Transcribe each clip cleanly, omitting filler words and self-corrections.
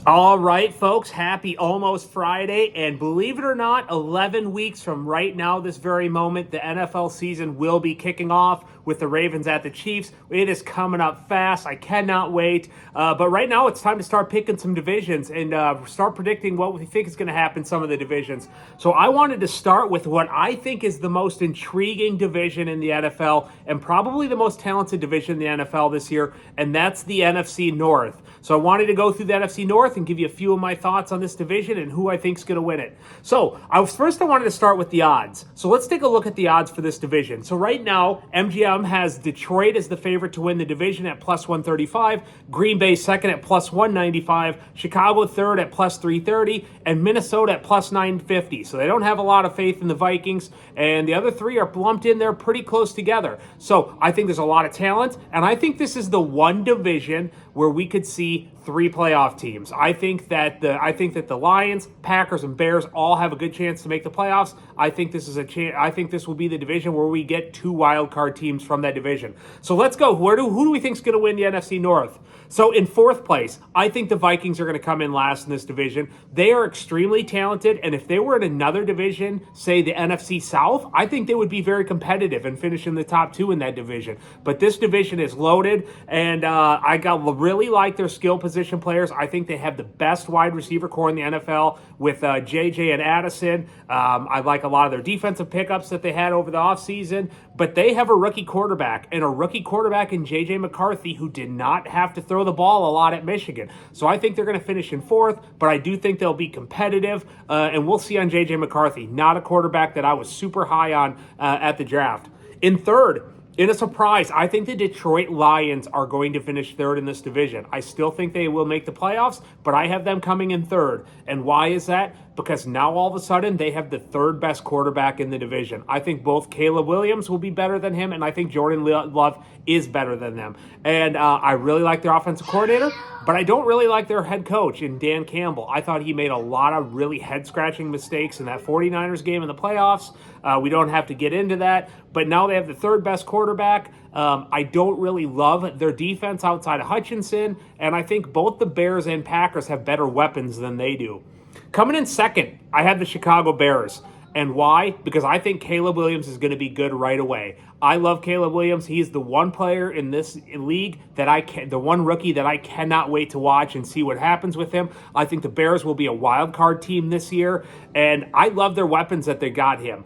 All right, folks, happy almost Friday. And believe it or not, 11 weeks from right now, this very moment, the NFL season will be kicking off with the Ravens at the Chiefs. It is coming up fast. I cannot wait. But right now, it's time to start picking some divisions and start predicting what we think is going to happen in some of the divisions. So I wanted to start with what I think is the most intriguing division in the NFL and probably the most talented division in the NFL this year, and that's the NFC North. So I wanted to go through the NFC North and give you a few of my thoughts on this division and who I think is going to win it. So I wanted to start with the odds. So let's take a look at the odds for this division. So right now, MGM has Detroit as the favorite to win the division at plus 135, Green Bay second at plus 195, Chicago third at plus 330, and Minnesota at plus 950. So they don't have a lot of faith in the Vikings, and the other three are lumped in there pretty close together. So I think there's a lot of talent, and I think this is the one division where we could see three playoff teams. I think that the Lions, Packers, and Bears all have a good chance to make the playoffs. I think this is I think this will be the division where we get two wild card teams from that division. So let's go. Who do we think is going to win the NFC North? So in fourth place, I think the Vikings are going to come in last in this division. They are extremely talented, and if they were in another division, say the NFC South, I think they would be very competitive and finish in the top two in that division. But this division is loaded, and I really like their skill position players. I think they have the best wide receiver core in the NFL with JJ and Addison. I like a lot of their defensive pickups that they had over the offseason, but they have a rookie quarterback in JJ McCarthy, who did not have to throw the ball a lot at Michigan. So I think they're going to finish in fourth, but I do think they'll be competitive, and we'll see on JJ McCarthy. Not a quarterback that I was super high on at the draft. In third, in a surprise, I think the Detroit Lions are going to finish third in this division. I still think they will make the playoffs, but I have them coming in third. And why is that? Because now all of a sudden they have the third best quarterback in the division. I think both Caleb Williams will be better than him, and I think Jordan Love is better than them. And I really like their offensive coordinator, but I don't really like their head coach in Dan Campbell. I thought he made a lot of really head-scratching mistakes in that 49ers game in the playoffs. We don't have to get into that, but now they have the third best quarterback. I don't really love their defense outside of Hutchinson, and I think both the Bears and Packers have better weapons than they do. Coming in second, I have the Chicago Bears. And why? Because I think Caleb Williams is going to be good right away. I love Caleb Williams. He is the one player in this league the one rookie that I cannot wait to watch and see what happens with him. I think the Bears will be a wild card team this year, and I love their weapons that they got him.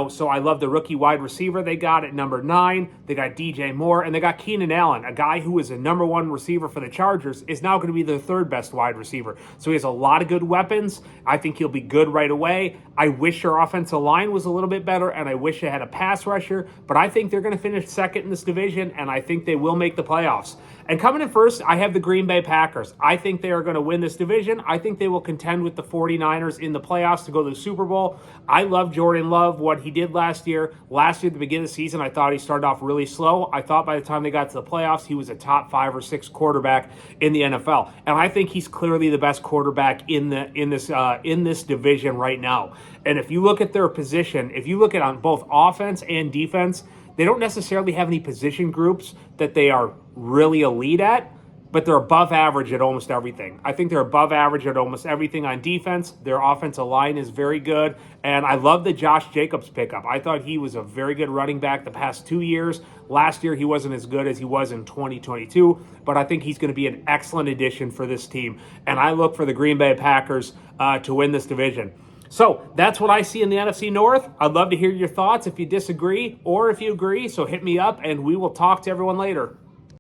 So I love the rookie wide receiver they got at number 9. They got DJ Moore, and they got Keenan Allen, a guy who is a number 1 receiver for the Chargers, is now going to be their third best wide receiver. So he has a lot of good weapons. I think he'll be good right away. I wish their offensive line was a little bit better, and I wish they had a pass rusher, but I think they're going to finish second in this division, and I think they will make the playoffs. And coming in first, I have the Green Bay Packers. I think they are going to win this division. I think they will contend with the 49ers in the playoffs to go to the Super Bowl. I love Jordan Love, what he did last year. Last year, at the beginning of the season, I thought he started off really slow. I thought by the time they got to the playoffs, he was a top 5 or 6 quarterback in the NFL. And I think he's clearly the best quarterback in this division right now. And if you look at their position, if you look at on both offense and defense, they don't necessarily have any position groups that they are really elite at, but they're above average at almost everything. I think they're above average at almost everything on defense. Their offensive line is very good, and I love the Josh Jacobs pickup. I thought he was a very good running back the past 2 years. Last year, he wasn't as good as he was in 2022, but I think he's going to be an excellent addition for this team, and I look for the Green Bay Packers to win this division. So that's what I see in the NFC North. I'd love to hear your thoughts if you disagree or if you agree. So hit me up and we will talk to everyone later.